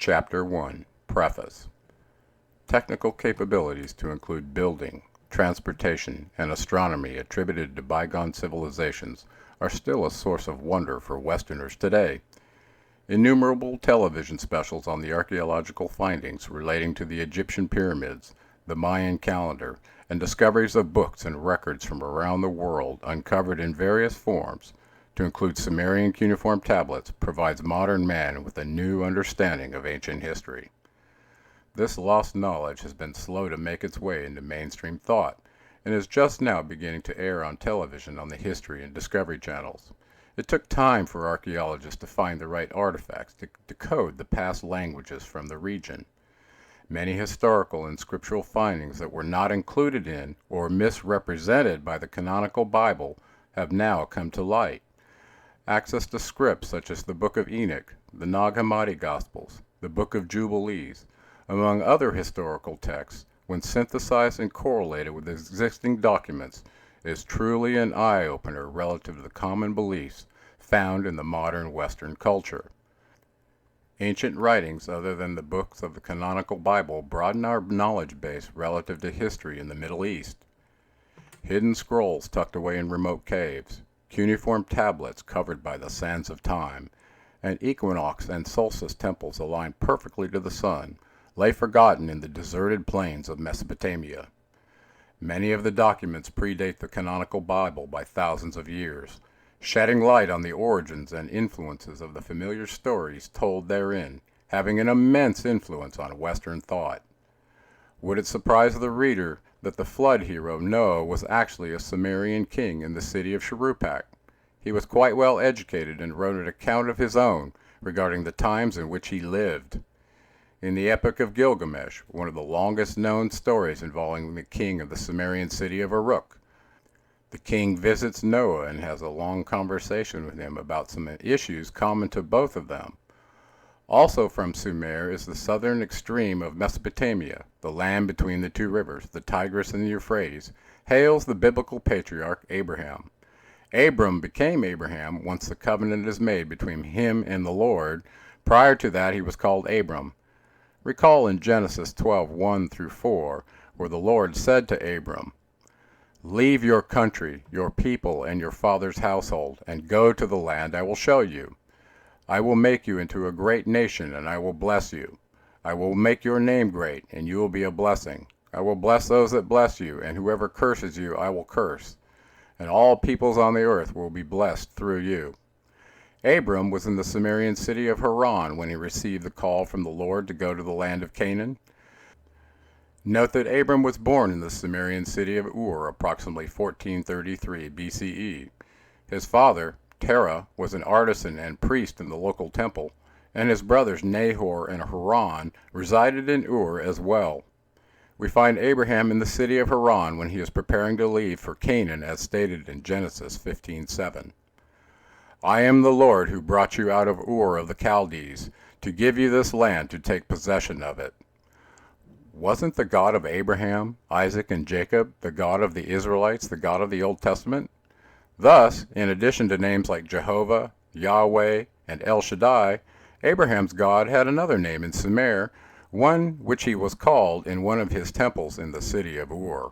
Chapter 1, Preface. Technical capabilities to include building, transportation, and astronomy attributed to bygone civilizations are still a source of wonder for Westerners today. Innumerable television specials on the archaeological findings relating to the Egyptian pyramids, the Mayan calendar, and discoveries of books and records from around the world uncovered in various forms, to include Sumerian cuneiform tablets, provides modern man with a new understanding of ancient history. This lost knowledge has been slow to make its way into mainstream thought, and is just now beginning to air on television on the History and Discovery channels. It took time for archaeologists to find the right artifacts to decode the past languages from the region. Many historical and scriptural findings that were not included in or misrepresented by the canonical Bible have now come to light. Access to scripts such as the Book of Enoch, the Nag Hammadi Gospels, the Book of Jubilees, among other historical texts, when synthesized and correlated with existing documents, is truly an eye-opener relative to the common beliefs found in the modern Western culture. Ancient writings other than the books of the canonical Bible broaden our knowledge base relative to history in the Middle East. Hidden scrolls tucked away in remote caves, cuneiform tablets covered by the sands of time, and equinox and solstice temples aligned perfectly to the sun, lay forgotten in the deserted plains of Mesopotamia. Many of the documents predate the canonical Bible by thousands of years, shedding light on the origins and influences of the familiar stories told therein, having an immense influence on Western thought. Would it surprise the reader that the flood hero Noah was actually a Sumerian king in the city of Shuruppak? He was quite well educated and wrote an account of his own regarding the times in which he lived. In the Epic of Gilgamesh, one of the longest known stories involving the king of the Sumerian city of Uruk, the king visits Noah and has a long conversation with him about some issues common to both of them. Also from Sumer is the southern extreme of Mesopotamia, the land between the two rivers, the Tigris and the Euphrates, hails the biblical patriarch Abraham. Abram became Abraham once the covenant is made between him and the Lord. Prior to that he was called Abram. Recall in Genesis 12:1-4, where the Lord said to Abram, "Leave your country, your people, and your father's household, and go to the land I will show you. I will make you into a great nation, and I will bless you. I will make your name great, and you will be a blessing. I will bless those that bless you, and whoever curses you I will curse. And all peoples on the earth will be blessed through you." Abram was in the Sumerian city of Haran when he received the call from the Lord to go to the land of Canaan. Note that Abram was born in the Sumerian city of Ur approximately 1433 BCE. His father, Terah, was an artisan and priest in the local temple, and his brothers Nahor and Haran resided in Ur as well. We find Abraham in the city of Haran when he is preparing to leave for Canaan as stated in Genesis 15:7. "I am the Lord who brought you out of Ur of the Chaldees, to give you this land to take possession of it." Wasn't the God of Abraham, Isaac, and Jacob the God of the Israelites, the God of the Old Testament? Thus, in addition to names like Jehovah, Yahweh, and El Shaddai, Abraham's God had another name in Sumer, one which he was called in one of his temples in the city of Ur.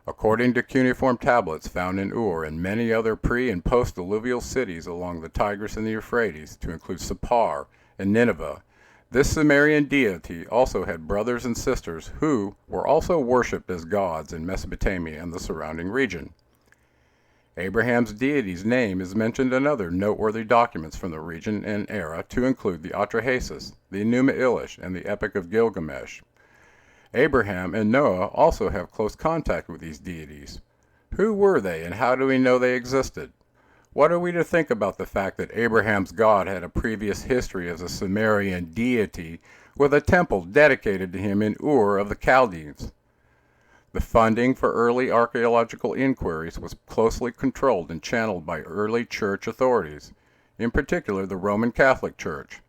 According to cuneiform tablets found in Ur and many other pre- and post-alluvial cities along the Tigris and the Euphrates, to include Sippar and Nineveh, this Sumerian deity also had brothers and sisters who were also worshipped as gods in Mesopotamia and the surrounding region. Abraham's deity's name is mentioned in other noteworthy documents from the region and era, to include the Atrahasis, the Enuma Elish, and the Epic of Gilgamesh. Abraham and Noah also have close contact with these deities. Who were they, and how do we know they existed? What are we to think about the fact that Abraham's God had a previous history as a Sumerian deity with a temple dedicated to him in Ur of the Chaldees? The funding for early archaeological inquiries was closely controlled and channeled by early church authorities, in particular the Roman Catholic Church.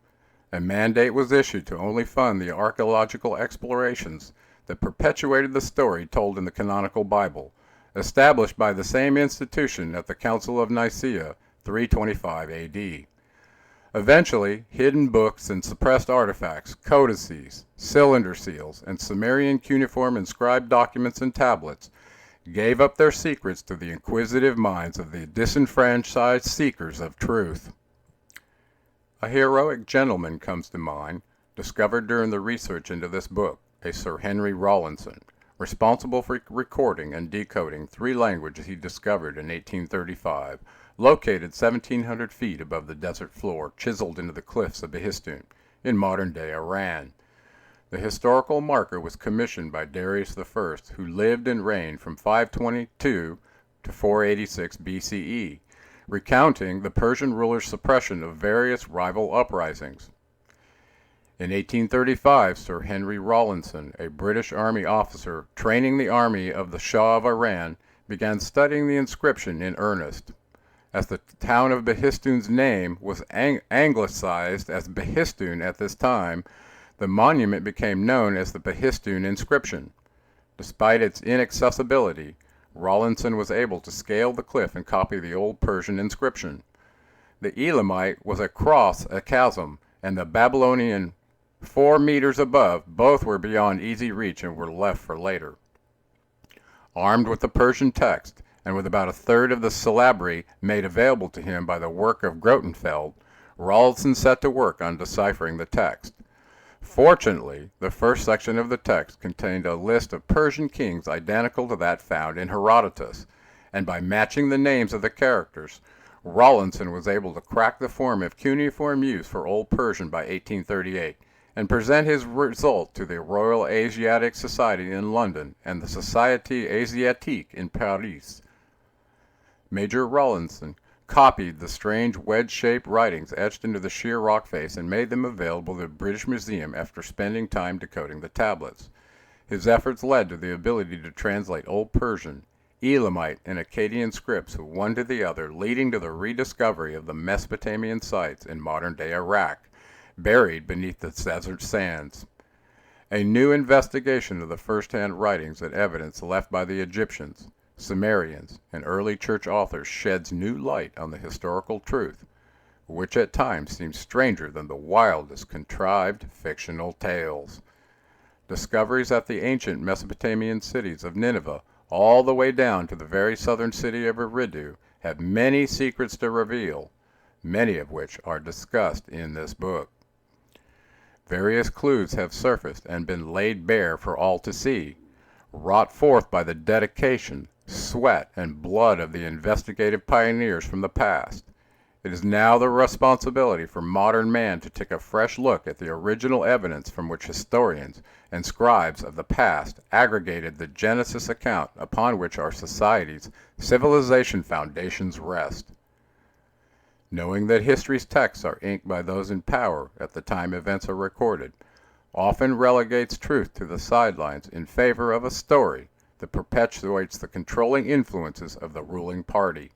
A mandate was issued to only fund the archaeological explorations that perpetuated the story told in the canonical Bible, established by the same institution at the Council of Nicaea, 325 AD. Eventually, hidden books and suppressed artifacts, codices, cylinder seals, and Sumerian cuneiform inscribed documents and tablets gave up their secrets to the inquisitive minds of the disenfranchised seekers of truth. A heroic gentleman comes to mind, discovered during the research into this book, a Sir Henry Rawlinson, responsible for recording and decoding 3 languages he discovered in 1835, located 1,700 feet above the desert floor chiseled into the cliffs of Behistun, in modern-day Iran. The historical marker was commissioned by Darius I, who lived and reigned from 522 to 486 BCE, recounting the Persian ruler's suppression of various rival uprisings. In 1835, Sir Henry Rawlinson, a British Army officer training the army of the Shah of Iran, began studying the inscription in earnest. As the town of Behistун's name was anglicized as Behistun at this time, the monument became known as the Behistun inscription. Despite its inaccessibility, Rawlinson was able to scale the cliff and copy the old Persian inscription. The Elamite was across a chasm, and the Babylonian 4 meters above. Both were beyond easy reach and were left for later. Armed with the Persian text, and with about a third of the syllabary made available to him by the work of Grotefeld, Rawlinson set to work on deciphering the text. Fortunately, the first section of the text contained a list of Persian kings identical to that found in Herodotus, and by matching the names of the characters, Rawlinson was able to crack the form of cuneiform used for Old Persian by 1838, and present his result to the Royal Asiatic Society in London and the Société Asiatique in Paris. Major Rawlinson copied the strange wedge-shaped writings etched into the sheer rock face and made them available to the British Museum after spending time decoding the tablets. His efforts led to the ability to translate Old Persian, Elamite, and Akkadian scripts one to the other, leading to the rediscovery of the Mesopotamian sites in modern-day Iraq, buried beneath the desert sands. A new investigation of the first-hand writings and evidence left by the Egyptians, Sumerians, and early church authors sheds new light on the historical truth, which at times seems stranger than the wildest contrived fictional tales. Discoveries at the ancient Mesopotamian cities of Nineveh, all the way down to the very southern city of Eridu, have many secrets to reveal, many of which are discussed in this book. Various clues have surfaced and been laid bare for all to see, wrought forth by the dedication, sweat, and blood of the investigative pioneers from the past. It is now the responsibility for modern man to take a fresh look at the original evidence from which historians and scribes of the past aggregated the Genesis account upon which our society's civilization foundations rest. Knowing that history's texts are inked by those in power at the time events are recorded, often relegates truth to the sidelines in favor of a story that perpetuates the controlling influences of the ruling party.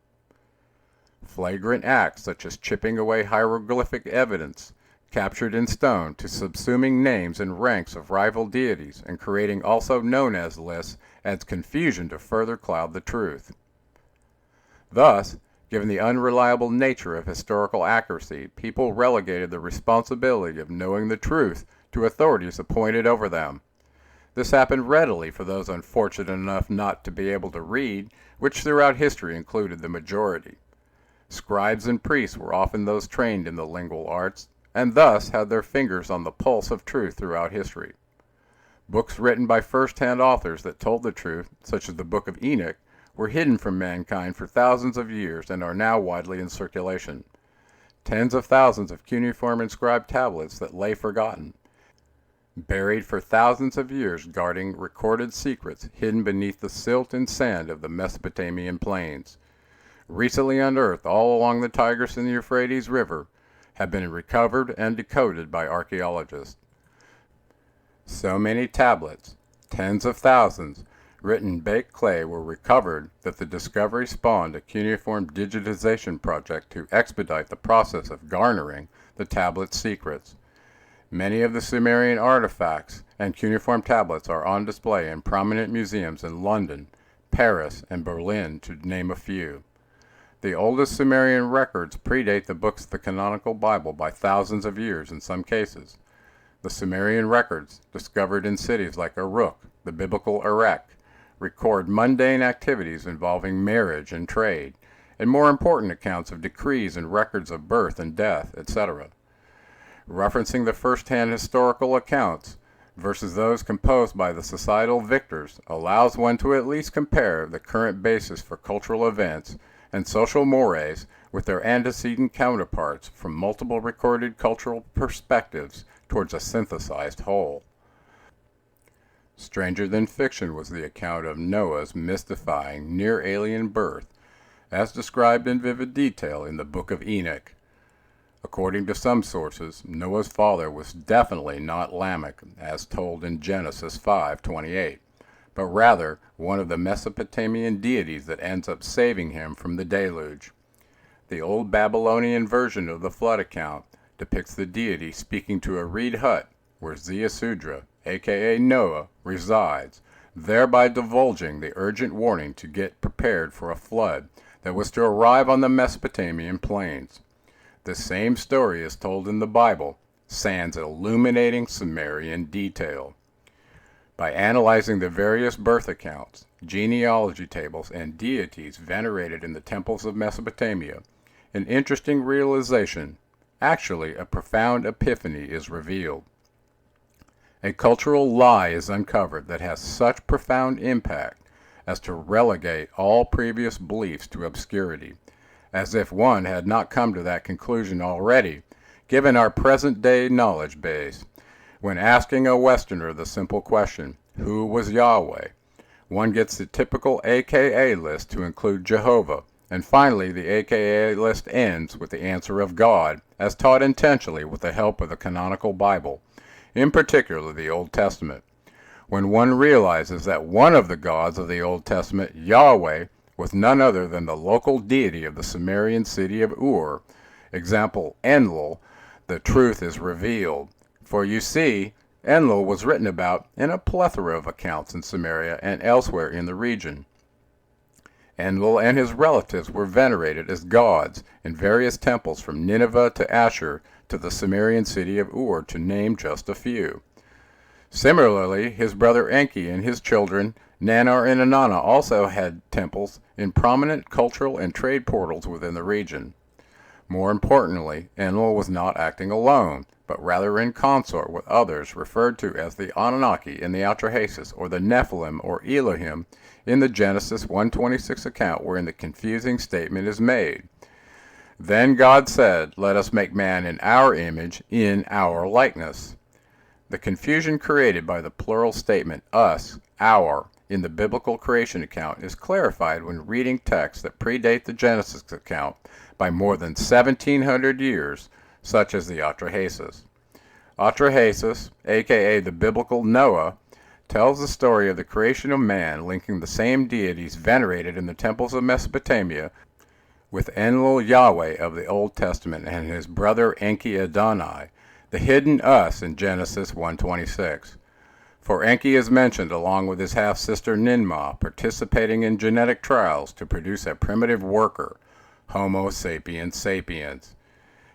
Flagrant acts such as chipping away hieroglyphic evidence captured in stone to subsuming names and ranks of rival deities and creating also known as lists adds confusion to further cloud the truth. Thus, given the unreliable nature of historical accuracy, people relegated the responsibility of knowing the truth to authorities appointed over them. This happened readily for those unfortunate enough not to be able to read, which throughout history included the majority. Scribes and priests were often those trained in the lingual arts, and thus had their fingers on the pulse of truth throughout history. Books written by first-hand authors that told the truth, such as the Book of Enoch, were hidden from mankind for thousands of years and are now widely in circulation. Tens of thousands of cuneiform inscribed tablets that lay forgotten, buried for thousands of years guarding recorded secrets hidden beneath the silt and sand of the Mesopotamian plains. Recently unearthed all along the Tigris and the Euphrates River, have been recovered and decoded by archaeologists. So many tablets, tens of thousands, written in baked clay were recovered that the discovery spawned a cuneiform digitization project to expedite the process of garnering the tablet's secrets. Many of the Sumerian artifacts and cuneiform tablets are on display in prominent museums in London, Paris, and Berlin, to name a few. The oldest Sumerian records predate the books of the canonical Bible by thousands of years in some cases. The Sumerian records, discovered in cities like Uruk, the biblical Erech, record mundane activities involving marriage and trade, and more important accounts of decrees and records of birth and death, etc. Referencing the first-hand historical accounts versus those composed by the societal victors allows one to at least compare the current basis for cultural events and social mores with their antecedent counterparts from multiple recorded cultural perspectives towards a synthesized whole. Stranger than fiction was the account of Noah's mystifying near-alien birth, as described in vivid detail in the Book of Enoch. According to some sources, Noah's father was definitely not Lamech, as told in Genesis 5:28, but rather one of the Mesopotamian deities that ends up saving him from the deluge. The old Babylonian version of the flood account depicts the deity speaking to a reed hut where Ziusudra, aka Noah, resides, thereby divulging the urgent warning to get prepared for a flood that was to arrive on the Mesopotamian plains. The same story is told in the Bible, sans illuminating Sumerian detail. By analyzing the various birth accounts, genealogy tables, and deities venerated in the temples of Mesopotamia, an interesting realization, actually a profound epiphany, is revealed. A cultural lie is uncovered that has such profound impact as to relegate all previous beliefs to obscurity, as if one had not come to that conclusion already, given our present-day knowledge base. When asking a Westerner the simple question, who was Yahweh? One gets the typical AKA list to include Jehovah, and finally the AKA list ends with the answer of God, as taught intentionally with the help of the canonical Bible, in particular the Old Testament. When one realizes that one of the gods of the Old Testament, Yahweh, was none other than the local deity of the Sumerian city of Ur, example Enlil, the truth is revealed. For you see, Enlil was written about in a plethora of accounts in Sumeria and elsewhere in the region. Enlil and his relatives were venerated as gods in various temples from Nineveh to Ashur to the Sumerian city of Ur, to name just a few. Similarly, his brother Enki and his children Nannar and Inanna also had temples in prominent cultural and trade portals within the region. More importantly, Enlil was not acting alone, but rather in consort with others referred to as the Anunnaki in the Atrahasis, or the Nephilim or Elohim in the Genesis 1:26 account, wherein the confusing statement is made. Then God said, "Let us make man in our image, in our likeness." The confusion created by the plural statement us, our, in the biblical creation account is clarified when reading texts that predate the Genesis account by more than 1,700 years, such as the Atrahasis. Atrahasis, aka the biblical Noah, tells the story of the creation of man, linking the same deities venerated in the temples of Mesopotamia with Enlil Yahweh of the Old Testament and his brother Enki Adonai, the hidden us in Genesis 1:26. For Enki is mentioned along with his half-sister Ninmah, participating in genetic trials to produce a primitive worker, Homo sapiens sapiens.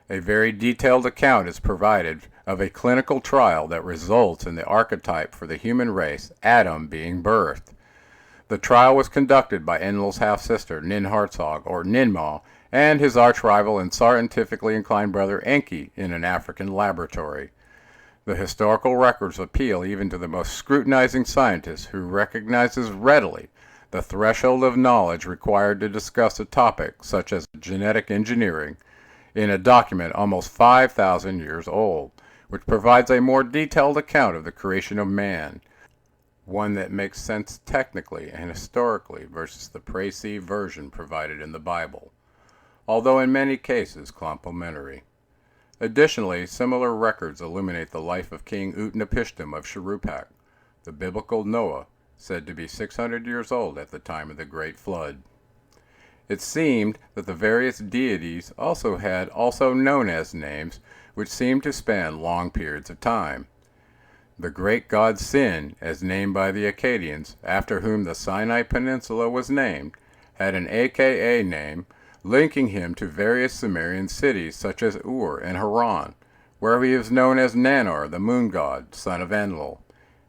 A very detailed account is provided of a clinical trial that results in the archetype for the human race, Adam, being birthed. The trial was conducted by Enlil's half-sister, Ninhartsog, or Ninmah, and his arch-rival and scientifically inclined brother Enki in an African laboratory. The historical records appeal even to the most scrutinizing scientist, who recognizes readily the threshold of knowledge required to discuss a topic such as genetic engineering in a document almost 5,000 years old, which provides a more detailed account of the creation of man, one that makes sense technically and historically versus the Preface version provided in the Bible, although in many cases complementary. Additionally, similar records illuminate the life of King Utnapishtim of Shuruppak, the biblical Noah, said to be 600 years old at the time of the Great Flood. It seemed that the various deities also had also known as names which seemed to span long periods of time. The great god Sin, as named by the Akkadians, after whom the Sinai Peninsula was named, had an AKA name linking him to various Sumerian cities such as Ur and Haran, where he is known as Nannar, the moon god, son of Enlil.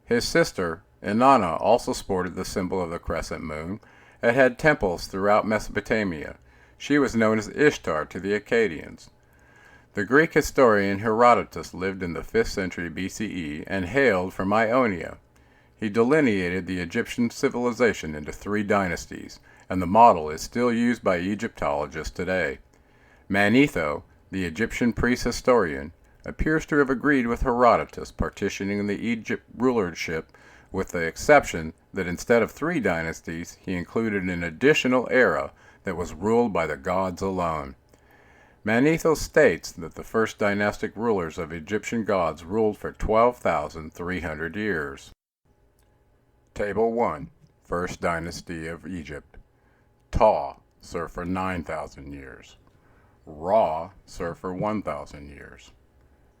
His sister, Inanna, also sported the symbol of the crescent moon and had temples throughout Mesopotamia. She was known as Ishtar to the Akkadians. The Greek historian Herodotus lived in the 5th century BCE and hailed from Ionia. He delineated the Egyptian civilization into 3 dynasties, and the model is still used by Egyptologists today. Manetho, the Egyptian priest historian, appears to have agreed with Herodotus partitioning the Egypt rulership, with the exception that instead of 3 dynasties, he included an additional era that was ruled by the gods alone. Manetho states that the first dynastic rulers of Egyptian gods ruled for 12,300 years. Table 1. First Dynasty of Egypt. Ptah served for 9,000 years. Ra served for 1,000 years.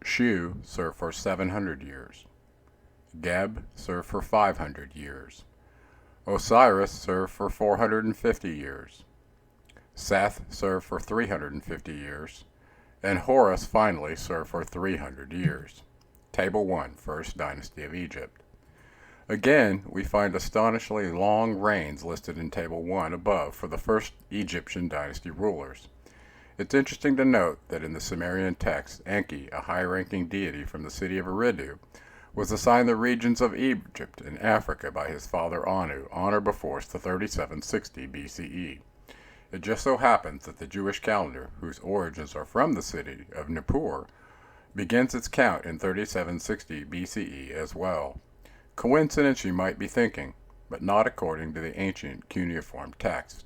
Shu served for 700 years. Geb served for 500 years. Osiris served for 450 years. Seth served for 350 years. And Horus finally served for 300 years. Table 1, First Dynasty of Egypt. Again, we find astonishingly long reigns listed in Table 1 above for the first Egyptian dynasty rulers. It's interesting to note that in the Sumerian text, Enki, a high-ranking deity from the city of Eridu, was assigned the regions of Egypt and Africa by his father Anu on or before 3760 BCE. It just so happens that the Jewish calendar, whose origins are from the city of Nippur, begins its count in 3760 BCE as well. Coincidence, you might be thinking, but not according to the ancient cuneiform text.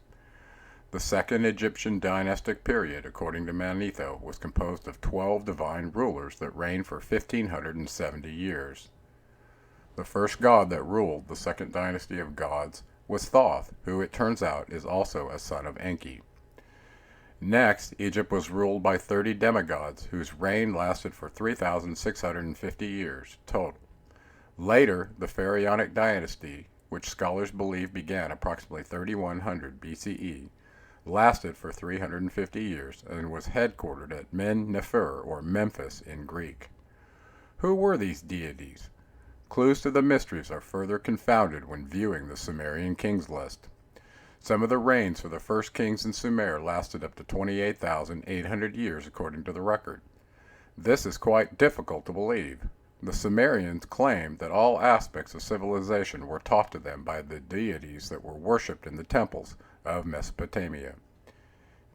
The second Egyptian dynastic period, according to Manetho, was composed of 12 divine rulers that reigned for 1,570 years. The first god that ruled the second dynasty of gods was Thoth, who it turns out is also a son of Enki. Next, Egypt was ruled by 30 demigods, whose reign lasted for 3,650 years total. Later, the Pharaonic dynasty, which scholars believe began approximately 3100 BCE, lasted for 350 years and was headquartered at Men-Nefer, or Memphis in Greek. Who were these deities? Clues to the mysteries are further confounded when viewing the Sumerian kings list. Some of the reigns for the first kings in Sumer lasted up to 28,800 years according to the record. This is quite difficult to believe. The Sumerians claimed that all aspects of civilization were taught to them by the deities that were worshipped in the temples of Mesopotamia.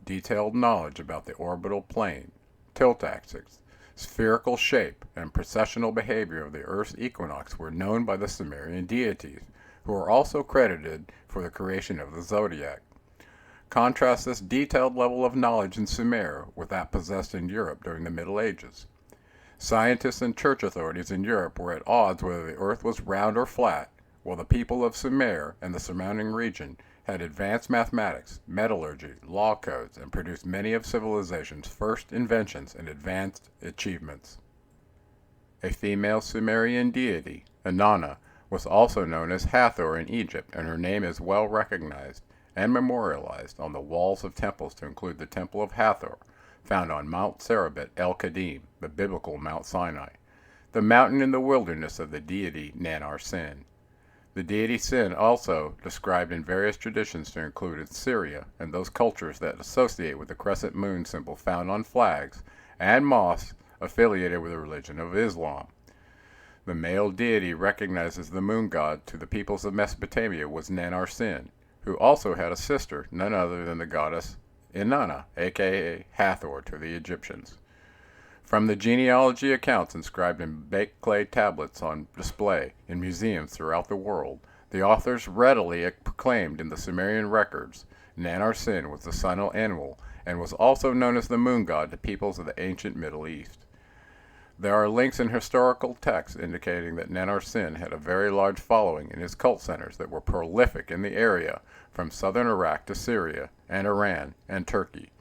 Detailed knowledge about the orbital plane, tilt axis, spherical shape, and precessional behavior of the Earth's equinox were known by the Sumerian deities, who are also credited for the creation of the zodiac. Contrast this detailed level of knowledge in Sumer with that possessed in Europe during the Middle Ages. Scientists and church authorities in Europe were at odds whether the Earth was round or flat, while the people of Sumer and the surrounding region had advanced mathematics, metallurgy, law codes, and produced many of civilization's first inventions and advanced achievements. A female Sumerian deity, Inanna, was also known as Hathor in Egypt, and her name is well recognized and memorialized on the walls of temples to include the Temple of Hathor, found on Mount Serebet el-Qadim, the biblical Mount Sinai, the mountain in the wilderness of the deity Nannar Sin. The deity Sin also described in various traditions to include Syria and those cultures that associate with the crescent moon symbol found on flags and mosques affiliated with the religion of Islam. The male deity recognized as the moon god to the peoples of Mesopotamia was Nannar Sin, who also had a sister, none other than the goddess Inanna, aka Hathor to the Egyptians. From the genealogy accounts inscribed in baked clay tablets on display in museums throughout the world, the authors readily proclaimed in the Sumerian records Nannar Sin was the son of Enlil and was also known as the moon god to peoples of the ancient Middle East. There are links in historical texts indicating that Nannar Sin had a very large following in his cult centers that were prolific in the area from southern Iraq to Syria and Iran and Turkey.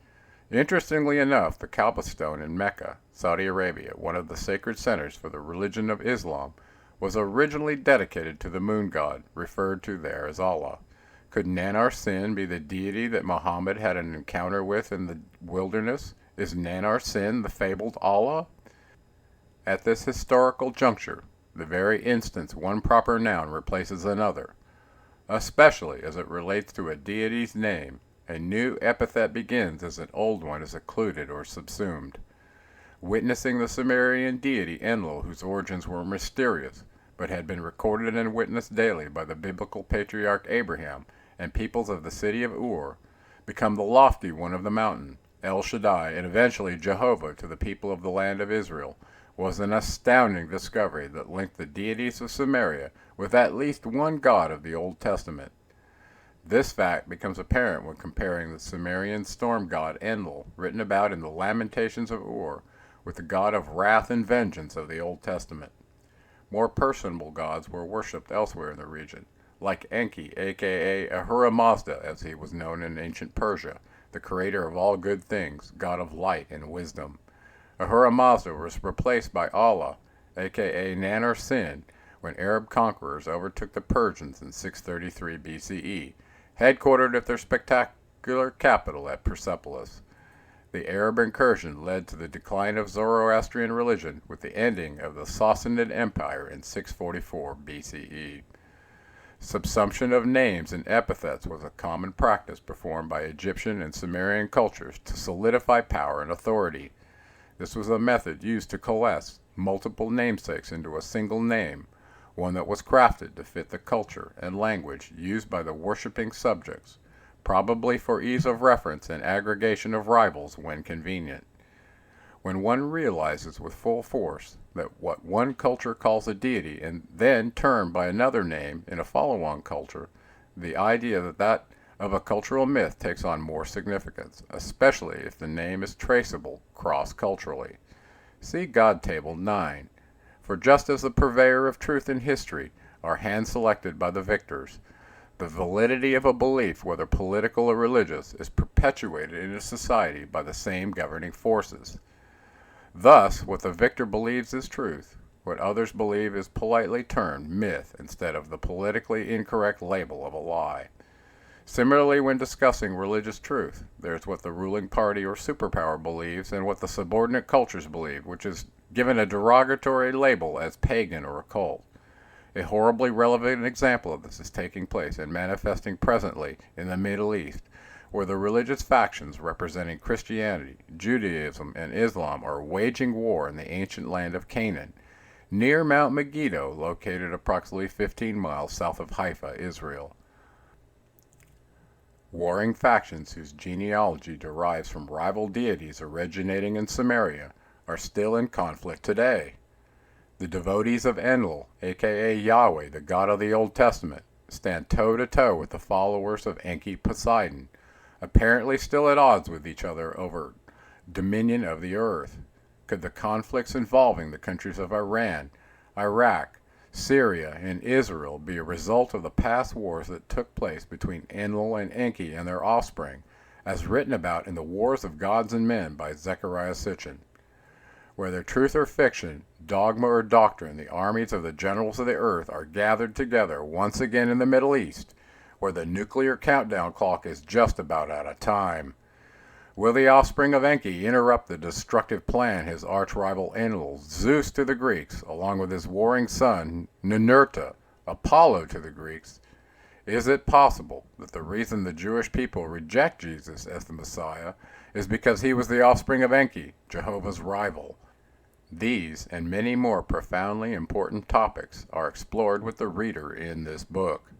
Interestingly enough, the Kaaba stone in Mecca, Saudi Arabia, one of the sacred centers for the religion of Islam, was originally dedicated to the moon god, referred to there as Allah. Could Nanar Sin be the deity that Muhammad had an encounter with in the wilderness? Is Nanar Sin the fabled Allah? At this historical juncture, the very instance one proper noun replaces another, especially as it relates to a deity's name, a new epithet begins as an old one is occluded or subsumed. Witnessing the Sumerian deity Enlil, whose origins were mysterious, but had been recorded and witnessed daily by the biblical patriarch Abraham and peoples of the city of Ur, become the lofty one of the mountain, El Shaddai, and eventually Jehovah to the people of the land of Israel, was an astounding discovery that linked the deities of Sumeria with at least one god of the Old Testament. This fact becomes apparent when comparing the Sumerian storm god Enlil, written about in the Lamentations of Ur, with the god of wrath and vengeance of the Old Testament. More personable gods were worshipped elsewhere in the region, like Enki, aka Ahura Mazda, as he was known in ancient Persia, the creator of all good things, god of light and wisdom. Ahura Mazda was replaced by Allah, aka Nanar Sin, when Arab conquerors overtook the Persians in 633 BCE, headquartered at their spectacular capital at Persepolis. The Arab incursion led to the decline of Zoroastrian religion with the ending of the Sassanid Empire in 644 BCE. Subsumption of names and epithets was a common practice performed by Egyptian and Sumerian cultures to solidify power and authority. This was a method used to coalesce multiple namesakes into a single name, one that was crafted to fit the culture and language used by the worshipping subjects, probably for ease of reference and aggregation of rivals when convenient. When one realizes with full force that what one culture calls a deity and then termed by another name in a follow-on culture, the idea that of a cultural myth takes on more significance, especially if the name is traceable cross-culturally. See God Table 9. For just as the purveyor of truth in history are hand-selected by the victors, the validity of a belief, whether political or religious, is perpetuated in a society by the same governing forces. Thus, what the victor believes is truth, what others believe is politely termed myth instead of the politically incorrect label of a lie. Similarly, when discussing religious truth, there's what the ruling party or superpower believes and what the subordinate cultures believe, which is given a derogatory label as pagan or occult. A horribly relevant example of this is taking place and manifesting presently in the Middle East, where the religious factions representing Christianity, Judaism, and Islam are waging war in the ancient land of Canaan, near Mount Megiddo, located approximately 15 miles south of Haifa, Israel. Warring factions whose genealogy derives from rival deities originating in Sumeria are still in conflict today. The devotees of Enlil, aka Yahweh, the god of the Old Testament, stand toe-to-toe with the followers of Enki Poseidon, apparently still at odds with each other over dominion of the earth. Could the conflicts involving the countries of Iran, Iraq, Syria, and Israel be a result of the past wars that took place between Enlil and Enki and their offspring, as written about in the Wars of Gods and Men by Zecharia Sitchin? Whether truth or fiction, dogma or doctrine, the armies of the generals of the earth are gathered together once again in the Middle East, where the nuclear countdown clock is just about out of time. Will the offspring of Enki interrupt the destructive plan his arch-rival Enlil, Zeus to the Greeks, along with his warring son, Ninurta, Apollo to the Greeks? Is it possible that the reason the Jewish people reject Jesus as the Messiah is because he was the offspring of Enki, Jehovah's rival? These and many more profoundly important topics are explored with the reader in this book.